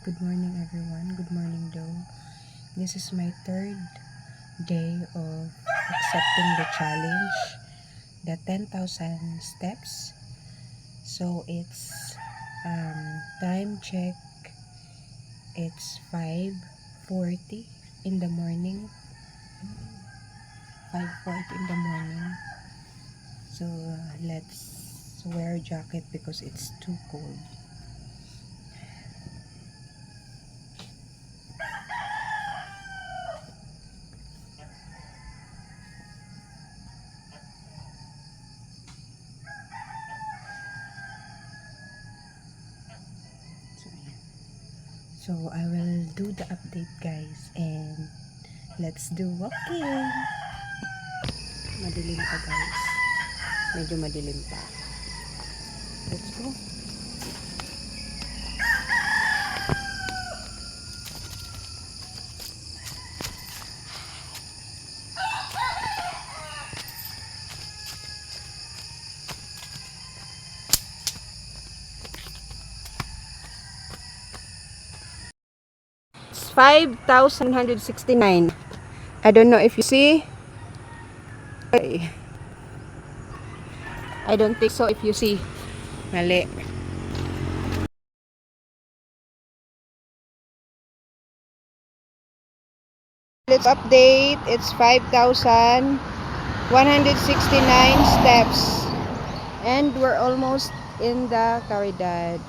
Good morning everyone. Good morning Joe. This is my third day of accepting the challenge, the 10,000 steps. So it's time check. It's 5:40 in the morning. 5:40 in the morning. So let's wear a jacket because it's too cold. So I will do the update guys, and let's do walking. Madilim pa guys. Medyo madilim pa. Let's go. It's 5,169. I don't know if you see. I don't think so if you see. Mali. Let's update. It's 5,169 steps. And we're almost in the Caridad.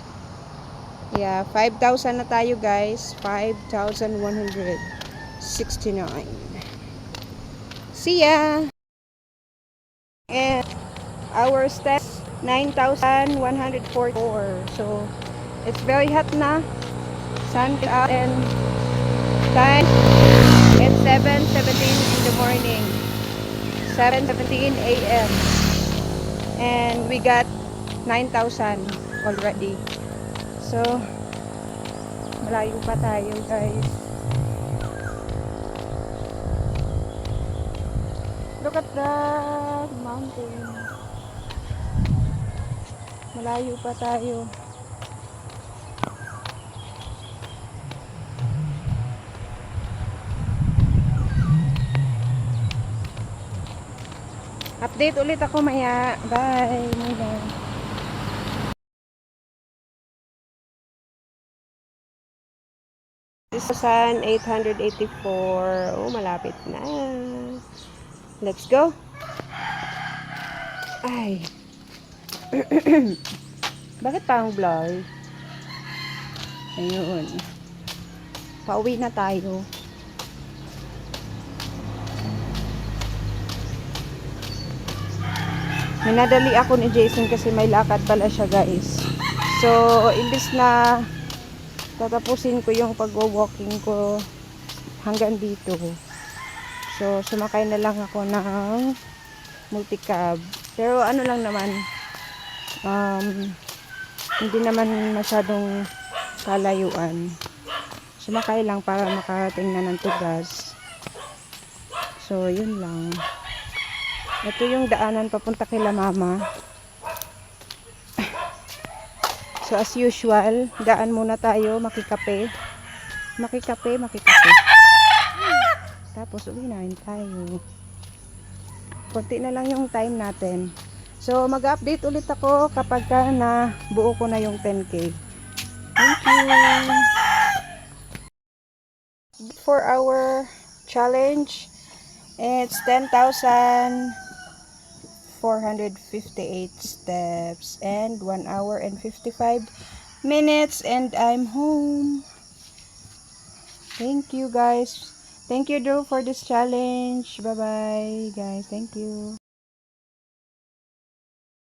Yeah, 5,000 na tayo guys. 5,169. See ya! And our steps 9,144. So it's very hot na. Sun is out and time it's 7:17 in the morning. 7:17 a.m. and we got 9,000 already. So malayo pa tayo guys. Look at that mountain. Malayo pa tayo. Update ulit ako maya. Bye. Muna. This is 884. Oh, malapit na. Let's go. Ay. Bakit parang blur? Ayun. Pauwi na tayo. Minadali ako ni Jason kasi may lakad pala siya guys. So, imbis na tatapusin ko yung pag-walking ko hanggang dito. So, sumakay na lang ako ng multicab. Pero ano lang naman, hindi naman masyadong kalayuan. Sumakay lang para makarating na ng Tugas. So, yun lang. Ito yung daanan papunta kila mama. So, as usual, daan muna tayo, makikape. Makikape. Tapos, uwi na rin tayo. Konti na lang yung time natin. So, mag-update ulit ako kapag na buo ko na yung 10K. Thank you! For our challenge, it's 10,458 steps and 1 hour and 55 minutes, and I'm home. Thank you guys. Thank you Drew for this challenge. Bye bye guys. Thank you.